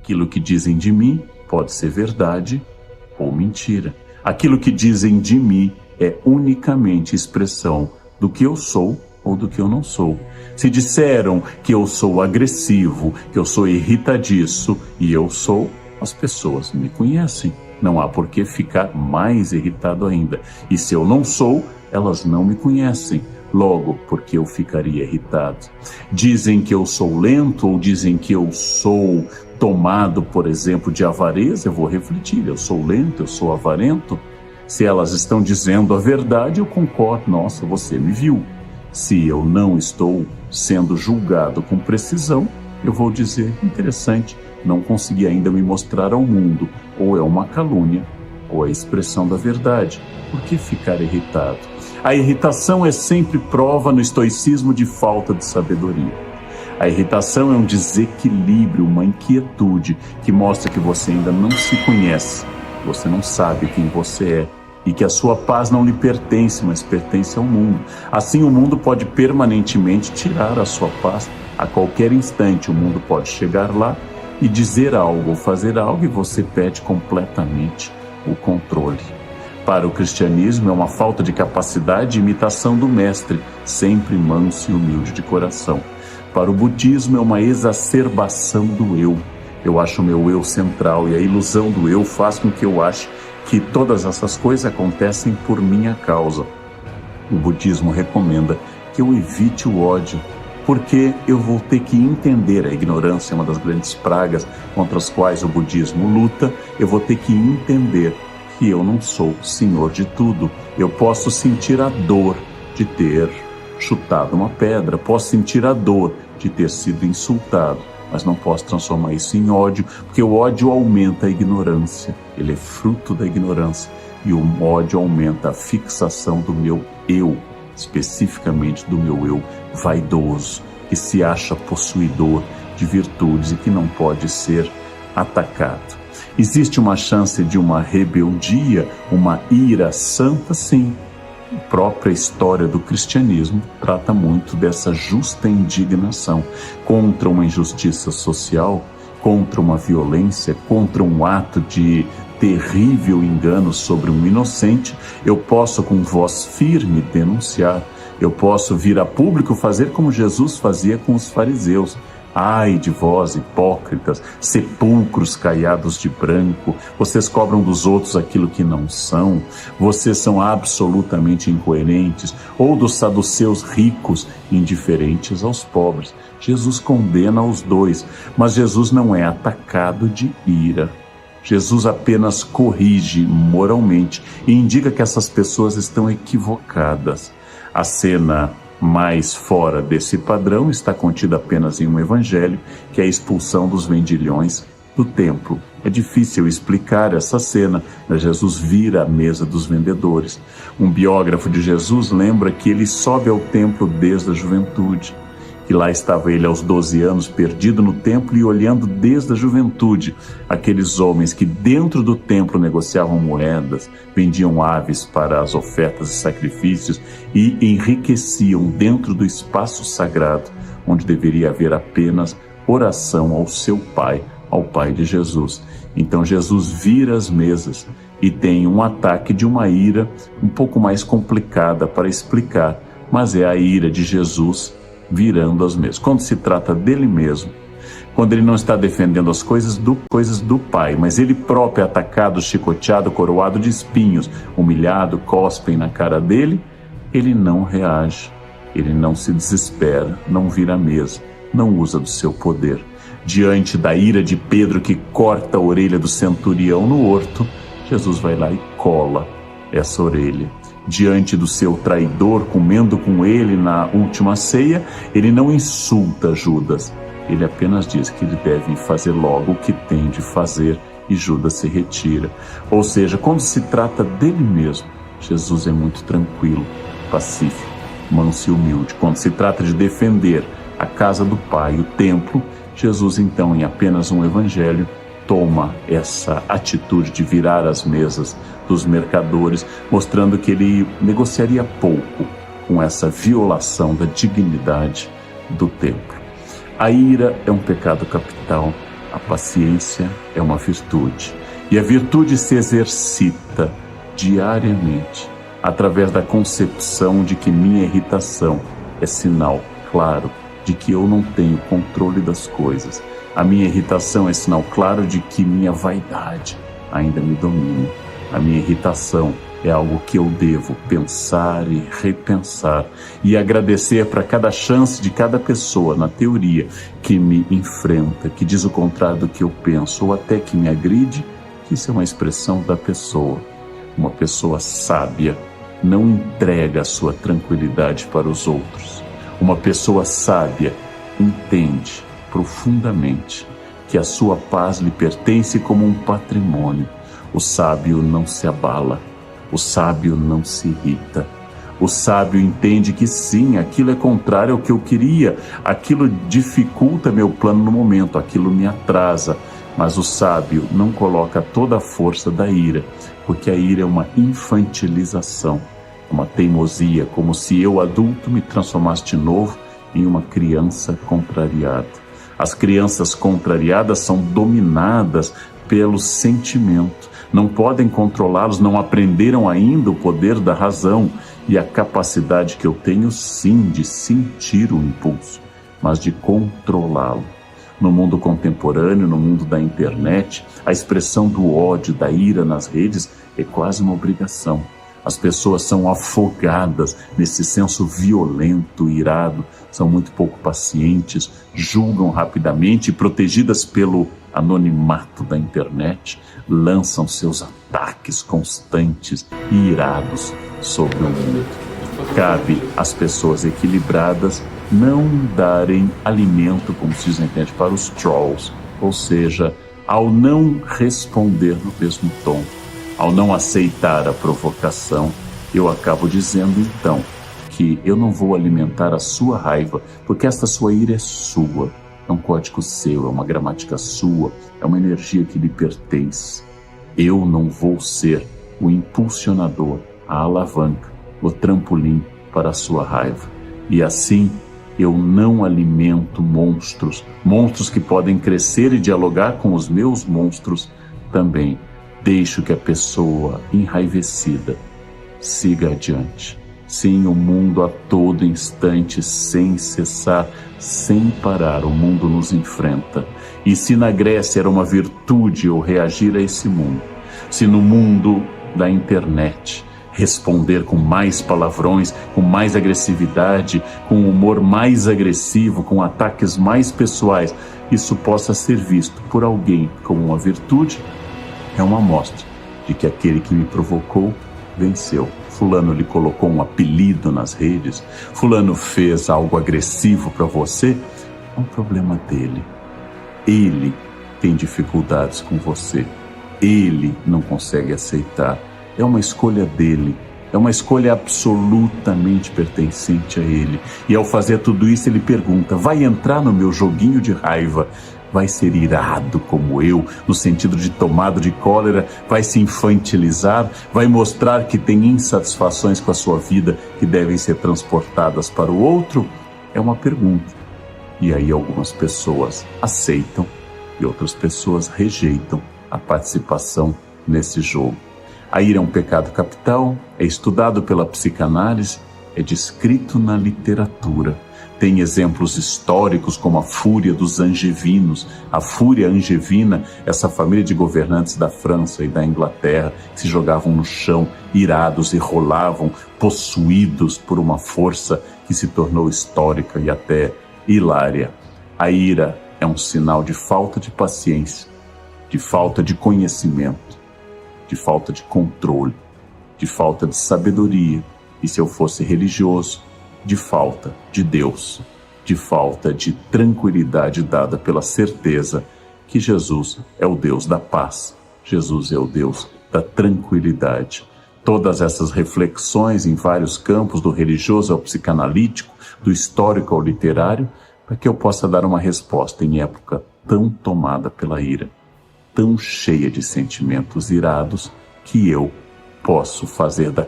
Aquilo que dizem de mim pode ser verdade ou mentira. Aquilo que dizem de mim é unicamente expressão do que eu sou ou do que eu não sou. Se disseram que eu sou agressivo, que eu sou irritadiço, e eu sou, as pessoas me conhecem. Não há por que ficar mais irritado ainda. E se eu não sou, elas não me conhecem. Logo, porque eu ficaria irritado. Dizem que eu sou lento ou dizem que eu sou tomado, por exemplo, de avareza. Eu vou refletir, eu sou lento, eu sou avarento. Se elas estão dizendo a verdade, eu concordo. Nossa, você me viu. Se eu não estou sendo julgado com precisão, eu vou dizer, interessante, não consegui ainda me mostrar ao mundo. Ou é uma calúnia, ou é a expressão da verdade. Por que ficar irritado? A irritação é sempre prova no estoicismo de falta de sabedoria. A irritação é um desequilíbrio, uma inquietude que mostra que você ainda não se conhece, você não sabe quem você é e que a sua paz não lhe pertence, mas pertence ao mundo. Assim, o mundo pode permanentemente tirar a sua paz. A qualquer instante, o mundo pode chegar lá e dizer algo ou fazer algo e você perde completamente o controle. Para o cristianismo, é uma falta de capacidade e imitação do mestre, sempre manso e humilde de coração. Para o budismo, é uma exacerbação do eu. Eu acho o meu eu central e a ilusão do eu faz com que eu ache que todas essas coisas acontecem por minha causa. O budismo recomenda que eu evite o ódio, porque eu vou ter que entender, a ignorância é uma das grandes pragas contra as quais o budismo luta, eu vou ter que entender que eu não sou senhor de tudo. Eu posso sentir a dor de ter chutado uma pedra, posso sentir a dor de ter sido insultado, mas não posso transformar isso em ódio, porque o ódio aumenta a ignorância, ele é fruto da ignorância, e o ódio aumenta a fixação do meu eu, especificamente do meu eu vaidoso, que se acha possuidor de virtudes e que não pode ser atacado. Existe uma chance de uma rebeldia, uma ira santa? Sim. A própria história do cristianismo trata muito dessa justa indignação contra uma injustiça social, contra uma violência, contra um ato de terrível engano sobre um inocente. Eu posso com voz firme denunciar, eu posso vir a público fazer como Jesus fazia com os fariseus. Ai de vós, hipócritas, sepulcros caiados de branco, vocês cobram dos outros aquilo que não são, vocês são absolutamente incoerentes, ou dos saduceus ricos, indiferentes aos pobres. Jesus condena os dois, mas Jesus não é atacado de ira. Jesus apenas corrige moralmente e indica que essas pessoas estão equivocadas. A cena mais fora desse padrão está contida apenas em um evangelho, que é a expulsão dos vendilhões do templo. É difícil explicar essa cena, mas Jesus vira a mesa dos vendedores. Um biógrafo de Jesus lembra que ele sobe ao templo desde a juventude, que lá estava ele aos 12 anos, perdido no templo e olhando desde a juventude aqueles homens que dentro do templo negociavam moedas, vendiam aves para as ofertas e sacrifícios e enriqueciam dentro do espaço sagrado, onde deveria haver apenas oração ao seu Pai, ao Pai de Jesus. Então Jesus vira as mesas e tem um ataque de uma ira um pouco mais complicada para explicar, mas é a ira de Jesus virando as mesas. Quando se trata dele mesmo, quando ele não está defendendo as coisas do Pai, mas ele próprio é atacado, chicoteado, coroado de espinhos, humilhado, cospem na cara dele, ele não reage, ele não se desespera, não vira a mesa, não usa do seu poder. Diante da ira de Pedro que corta a orelha do centurião no horto, Jesus vai lá e cola essa orelha. Diante do seu traidor, comendo com ele na última ceia, ele não insulta Judas, ele apenas diz que ele deve fazer logo o que tem de fazer e Judas se retira. Ou seja, quando se trata dele mesmo, Jesus é muito tranquilo, pacífico, manso e humilde. Quando se trata de defender a casa do Pai, o templo, Jesus então, em apenas um evangelho, toma essa atitude de virar as mesas dos mercadores, mostrando que ele negociaria pouco com essa violação da dignidade do templo. A ira é um pecado capital. A paciência é uma virtude. E a virtude se exercita diariamente através da concepção de que minha irritação é sinal claro de que eu não tenho controle das coisas. A minha irritação é sinal claro de que minha vaidade ainda me domina. A minha irritação é algo que eu devo pensar e repensar e agradecer para cada chance de cada pessoa, na teoria, que me enfrenta, que diz o contrário do que eu penso ou até que me agride, que isso é uma expressão da pessoa. Uma pessoa sábia não entrega a sua tranquilidade para os outros. Uma pessoa sábia entende profundamente que a sua paz lhe pertence como um patrimônio. O sábio não se abala, o sábio não se irrita. O sábio entende que sim, aquilo é contrário ao que eu queria, aquilo dificulta meu plano no momento, aquilo me atrasa. Mas o sábio não coloca toda a força da ira, porque a ira é uma infantilização, uma teimosia, como se eu, adulto, me transformasse de novo em uma criança contrariada. As crianças contrariadas são dominadas pelo sentimento, não podem controlá-los, não aprenderam ainda o poder da razão e a capacidade que eu tenho, sim, de sentir o impulso, mas de controlá-lo. No mundo contemporâneo, no mundo da internet, a expressão do ódio, da ira nas redes é quase uma obrigação. As pessoas são afogadas nesse senso violento, irado, são muito pouco pacientes, julgam rapidamente e, protegidas pelo anonimato da internet, lançam seus ataques constantes e irados sobre o mundo. Cabe às pessoas equilibradas não darem alimento, como se diz na internet, para os trolls, ou seja, ao não responder no mesmo tom, ao não aceitar a provocação, eu acabo dizendo então que eu não vou alimentar a sua raiva, porque esta sua ira é sua, é um código seu, é uma gramática sua, é uma energia que lhe pertence. Eu não vou ser o impulsionador, a alavanca, o trampolim para a sua raiva. E assim, eu não alimento monstros que podem crescer e dialogar com os meus monstros também. Deixo que a pessoa enraivecida siga adiante. Sim, o mundo a todo instante, sem cessar, sem parar, o mundo nos enfrenta. E se na Grécia era uma virtude eu reagir a esse mundo, se no mundo da internet responder com mais palavrões, com mais agressividade, com um humor mais agressivo, com ataques mais pessoais, isso possa ser visto por alguém como uma virtude, é uma amostra de que aquele que me provocou venceu. Fulano lhe colocou um apelido nas redes, fulano fez algo agressivo para você, é um problema dele. Ele tem dificuldades com você, ele não consegue aceitar. É uma escolha dele, é uma escolha absolutamente pertencente a ele. E ao fazer tudo isso, ele pergunta: vai entrar no meu joguinho de raiva? Vai ser irado como eu, no sentido de tomado de cólera? Vai se infantilizar? Vai mostrar que tem insatisfações com a sua vida que devem ser transportadas para o outro? É uma pergunta. E aí algumas pessoas aceitam e outras pessoas rejeitam a participação nesse jogo. A ira é um pecado capital, é estudado pela psicanálise, é descrito na literatura. Tem exemplos históricos como a fúria dos angevinos. A fúria angevina, essa família de governantes da França e da Inglaterra que se jogavam no chão, irados e rolavam, possuídos por uma força que se tornou histórica e até hilária. A ira é um sinal de falta de paciência, de falta de conhecimento, de falta de controle, de falta de sabedoria, e se eu fosse religioso, de falta de Deus, de falta de tranquilidade dada pela certeza que Jesus é o Deus da paz, Jesus é o Deus da tranquilidade. Todas essas reflexões em vários campos, do religioso ao psicanalítico, do histórico ao literário, para que eu possa dar uma resposta em época tão tomada pela ira, tão cheia de sentimentos irados, que eu posso fazer da